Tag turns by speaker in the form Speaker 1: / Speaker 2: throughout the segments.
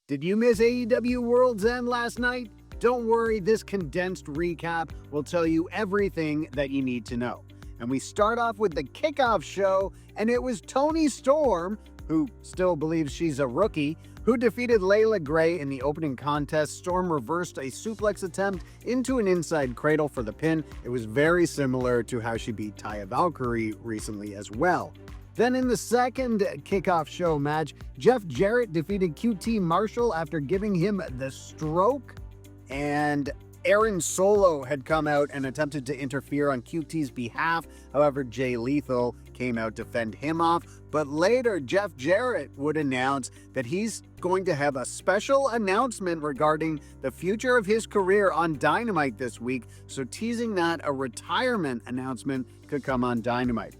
Speaker 1: Did you miss AEW Worlds End last night? Don't worry, this condensed recap will tell you everything that you need to know. And we start off with the kickoff show, and it was Toni Storm, who still believes she's a rookie, who defeated Layla Gray in the opening contest. Storm reversed a suplex attempt into an inside cradle for the pin. It was very similar to how she beat Taya Valkyrie recently as well. Then in the second kickoff show match, Jeff Jarrett defeated QT Marshall after giving him the stroke, and Aaron Solo had come out and attempted to interfere on QT's behalf. However, Jay Lethal came out to fend him off. But later, Jeff Jarrett would announce that he's going to have a special announcement regarding the future of his career on Dynamite this week. So teasing that a retirement announcement could come on Dynamite.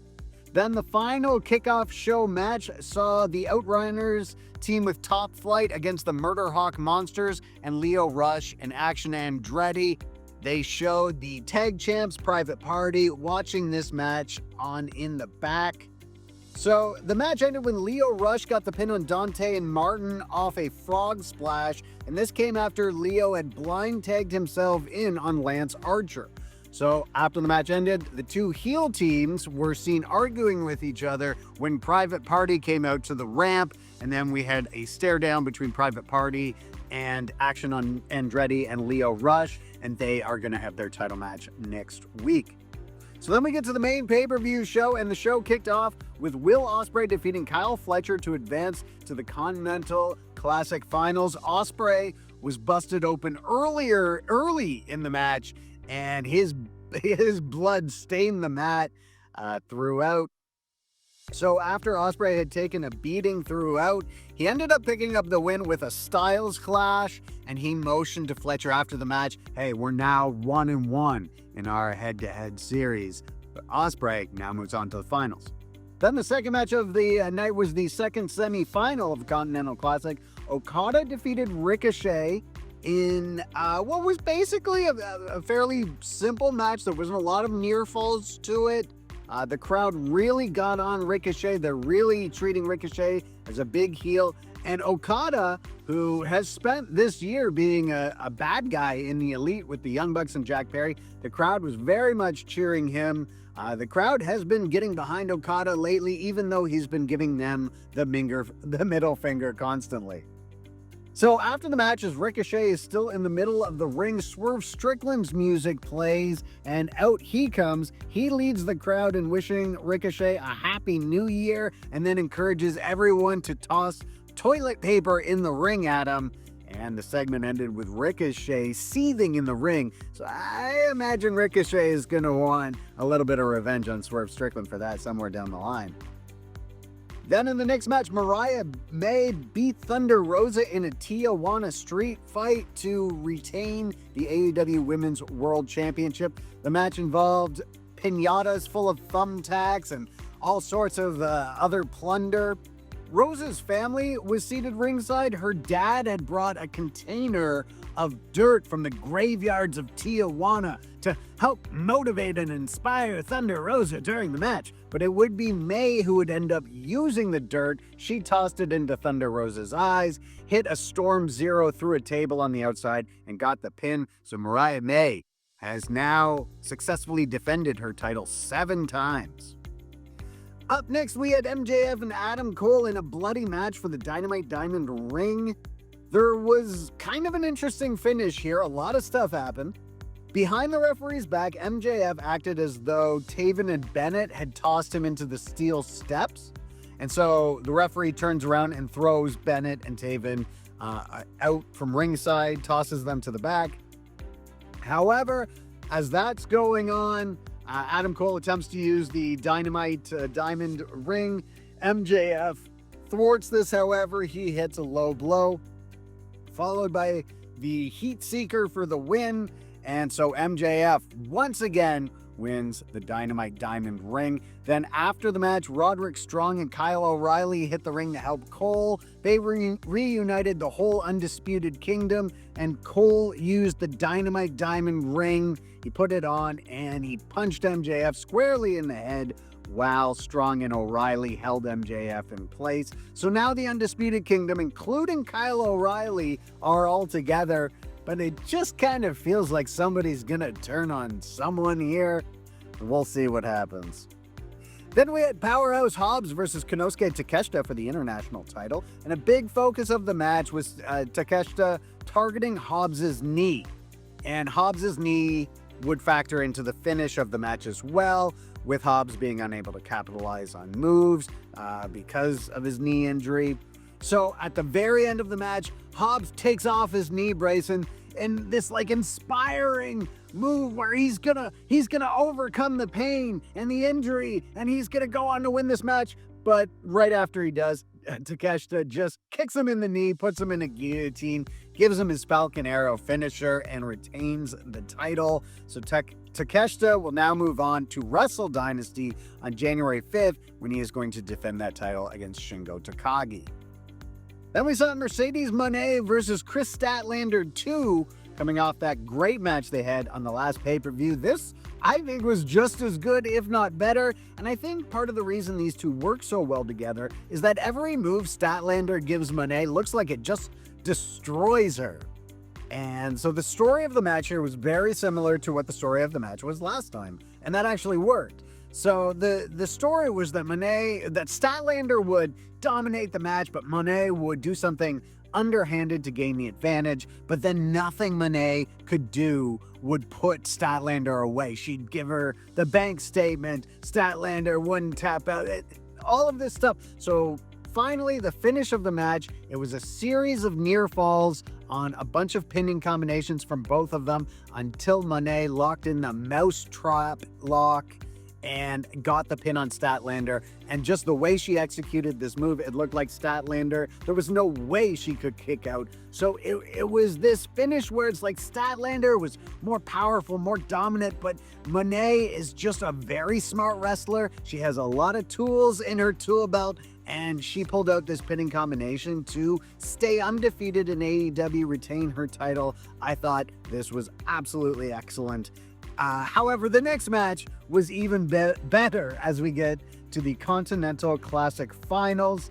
Speaker 1: Then the final kickoff show match saw the Outrunners team with Top Flight against the Murder Hawk Monsters and Lio Rush and Action Andretti. They showed the tag champs Private Party watching this match on in the back. So the match ended when Lio Rush got the pin on Dante and Martin off a frog splash, and this came after Lio had blind tagged himself in on Lance Archer. So after the match ended, the two heel teams were seen arguing with each other when Private Party came out to the ramp, and then we had a stare down between Private Party and Action on Andretti and Lio Rush, and they are going to have their title match next week. So then we get to the main pay-per-view show, and the show kicked off with Will Ospreay defeating Kyle Fletcher to advance to the Continental Classic Finals. Ospreay was busted open early in the match, and his blood stained the mat throughout. So after Ospreay had taken a beating throughout, he ended up picking up the win with a Styles Clash, and he motioned to Fletcher after the match, hey, we're now 1-1 in our head-to-head series. But Ospreay now moves on to the finals. Then the second match of the night was the second semi-final of the Continental Classic. Okada defeated Ricochet in what was basically a fairly simple match. There wasn't a lot of near falls to it. The crowd really got on Ricochet. They're really treating Ricochet as a big heel. And Okada, who has spent this year being a bad guy in the Elite with the Young Bucks and Jack Perry, the crowd was very much cheering him. The crowd has been getting behind Okada lately, even though he's been giving them the middle finger constantly. So after the match, as Ricochet is still in the middle of the ring, Swerve Strickland's music plays, and out he comes. He leads the crowd in wishing Ricochet a happy new year, and then encourages everyone to toss toilet paper in the ring at him. And the segment ended with Ricochet seething in the ring. So I imagine Ricochet is going to want a little bit of revenge on Swerve Strickland for that somewhere down the line. Then in the next match, Mariah May beat Thunder Rosa in a Tijuana Street Fight to retain the AEW Women's World Championship. The match involved piñatas full of thumbtacks and all sorts of other plunder. Rosa's family was seated ringside. Her dad had brought a container of dirt from the graveyards of Tijuana to help motivate and inspire Thunder Rosa during the match. But it would be May who would end up using the dirt. She tossed it into Thunder Rosa's eyes, hit a Storm Zero through a table on the outside, and got the pin. So Mariah May has now successfully defended her title 7 times. Up next, we had MJF and Adam Cole in a bloody match for the Dynamite Diamond Ring. There was kind of an interesting finish here. A lot of stuff happened. Behind the referee's back, MJF acted as though Taven and Bennett had tossed him into the steel steps. And so the referee turns around and throws Bennett and Taven out from ringside, tosses them to the back. However, as that's going on, Adam Cole attempts to use the Dynamite Diamond Ring. MJF thwarts this, however. He hits a low blow, followed by the Heat Seeker for the win. And so MJF once again wins the Dynamite Diamond Ring. Then after the match, Roderick Strong and Kyle O'Reilly hit the ring to help Cole. They reunited the whole Undisputed Kingdom, and Cole used the Dynamite Diamond Ring. He put it on and he punched MJF squarely in the head while Strong and O'Reilly held MJF in place. So now the Undisputed Kingdom, including Kyle O'Reilly, are all together, but it just kind of feels like somebody's gonna turn on someone here. We'll see what happens. Then we had Powerhouse Hobbs versus Konosuke Takeshita for the international title, and a big focus of the match was Takeshita targeting Hobbs' knee. And Hobbs' knee would factor into the finish of the match as well, with Hobbs being unable to capitalize on moves because of his knee injury. So at the very end of the match, Hobbs takes off his knee brace and this like inspiring move where he's gonna overcome the pain and the injury, and he's gonna go on to win this match. But right after he does, Takeshita just kicks him in the knee, puts him in a guillotine, gives him his Falcon Arrow finisher, and retains the title. So Takeshita will now move on to Wrestle Dynasty on January 5th, when he is going to defend that title against Shingo Takagi. Then we saw Mercedes Moné versus Chris Statlander 2, coming off that great match they had on the last pay-per-view. This, I think, was just as good, if not better, and I think part of the reason these two work so well together is that every move Statlander gives Moné looks like it just destroys her. And so the story of the match here was very similar to what the story of the match was last time, and that actually worked. So the story was that Statlander would dominate the match, but Moné would do something underhanded to gain the advantage, but then nothing Moné could do would put Statlander away. She'd give her the bank statement, Statlander wouldn't tap out, all of this stuff. So finally, the finish of the match, it was a series of near falls on a bunch of pinning combinations from both of them until Moné locked in the mousetrap lock and got the pin on Statlander. And just the way she executed this move, it looked like Statlander, there was no way she could kick out. So it was this finish where it's like Statlander was more powerful, more dominant, but Moné is just a very smart wrestler. She has a lot of tools in her tool belt, and she pulled out this pinning combination to stay undefeated in AEW, retain her title. I thought this was absolutely excellent. However, the next match was even better as we get to the Continental Classic Finals.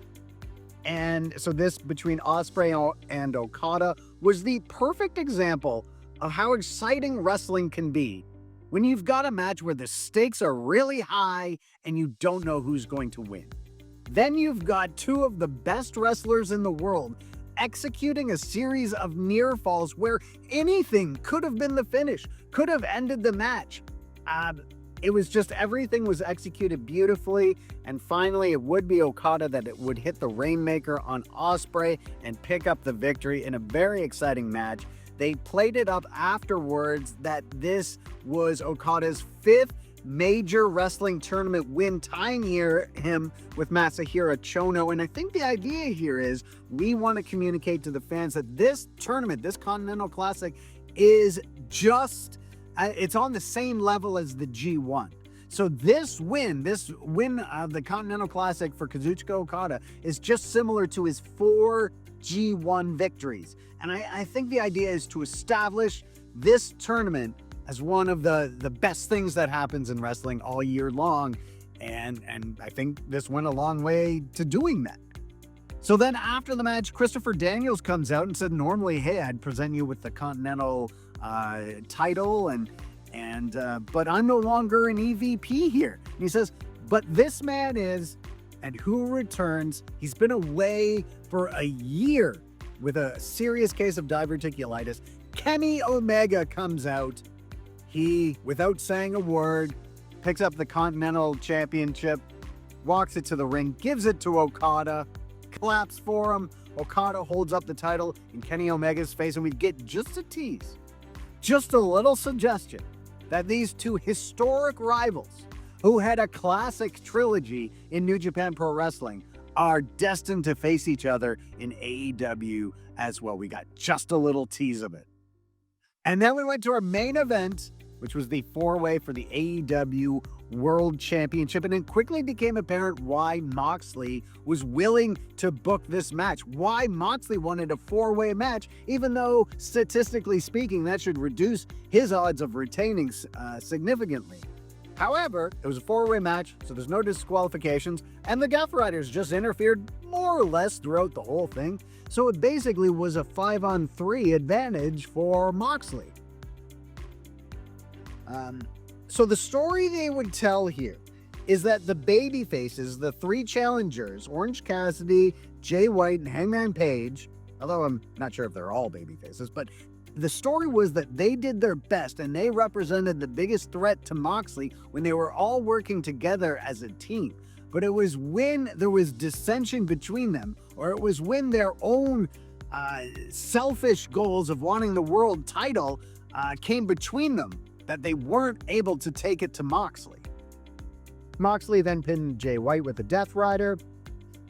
Speaker 1: And so this between Ospreay and Okada was the perfect example of how exciting wrestling can be when you've got a match where the stakes are really high and you don't know who's going to win. Then you've got two of the best wrestlers in the world executing a series of near falls where anything could have been the finish, could have ended the match. It was just, everything was executed beautifully, and finally it would be Okada that it would hit the Rainmaker on Ospreay and pick up the victory in a very exciting match. They played it up afterwards that this was Okada's 5th major wrestling tournament win, tying him with Masahiro Chono. And I think the idea here is we want to communicate to the fans that this tournament, this Continental Classic, is just, it's on the same level as the G1. So this win of the Continental Classic for Kazuchika Okada is just similar to his 4 G1 victories. And I think the idea is to establish this tournament as one of the best things that happens in wrestling all year long. And I think this went a long way to doing that. So then after the match, Christopher Daniels comes out and said, normally, hey, I'd present you with the Continental title, but I'm no longer an EVP here. And he says, but this man is, and who returns? He's been away for a year with a serious case of diverticulitis. Kenny Omega comes out. He, without saying a word, picks up the Continental Championship, walks it to the ring, gives it to Okada, claps for him. Okada holds up the title in Kenny Omega's face, and we get just a tease, just a little suggestion that these two historic rivals who had a classic trilogy in New Japan Pro Wrestling are destined to face each other in AEW as well. We got just a little tease of it. And then we went to our main event, which was the 4-way for the AEW World Championship, and it quickly became apparent why Moxley was willing to book this match, why Moxley wanted a 4-way match, even though statistically speaking that should reduce his odds of retaining significantly. However, it was a four-way match, so there's no disqualifications, and the Death Riders just interfered more or less throughout the whole thing, so it basically was a 5-on-3 advantage for Moxley. So the story they would tell here is that the baby faces, the three challengers, Orange Cassidy, Jay White, and Hangman Page, although I'm not sure if they're all baby faces, but the story was that they did their best and they represented the biggest threat to Moxley when they were all working together as a team. But it was when there was dissension between them, or it was when their own selfish goals of wanting the world title came between them, that they weren't able to take it to Moxley. Moxley then pinned Jay White with the Death Rider.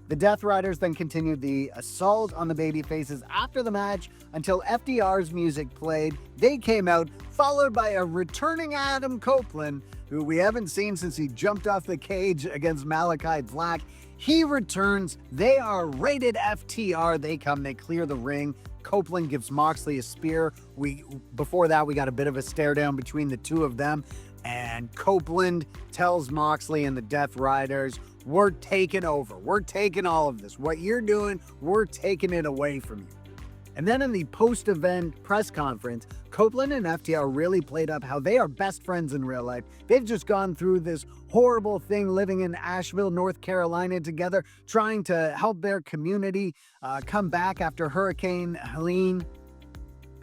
Speaker 1: The Death Riders then continued the assault on the babyfaces after the match until FTR's music played. They came out, followed by a returning Adam Copeland, who we haven't seen since he jumped off the cage against Malachi Black. He returns. They are rated FTR. They come, they clear the ring. Copeland gives Moxley a spear. Before that, we got a bit of a stare down between the two of them. And Copeland tells Moxley and the Death Riders, we're taking over. We're taking all of this. What you're doing, we're taking it away from you. And then in the post-event press conference, Copeland and FTR really played up how they are best friends in real life. They've just gone through this horrible thing living in Asheville, North Carolina together, trying to help their community come back after Hurricane Helene.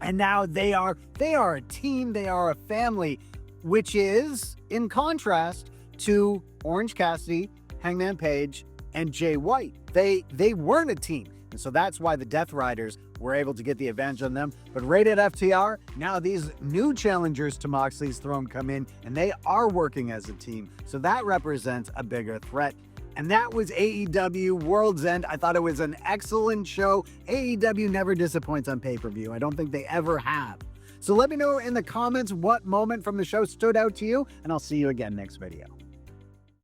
Speaker 1: And now they are a team, they are a family, which is in contrast to Orange Cassidy, Hangman Page, and Jay White. They weren't a team. And so that's why the Death Riders were able to get the advantage on them. But rated FTR, now these new challengers to Moxley's throne come in, and they are working as a team. So that represents a bigger threat. And that was AEW Worlds End. I thought it was an excellent show. AEW never disappoints on pay-per-view. I don't think they ever have. So let me know in the comments what moment from the show stood out to you, and I'll see you again next video.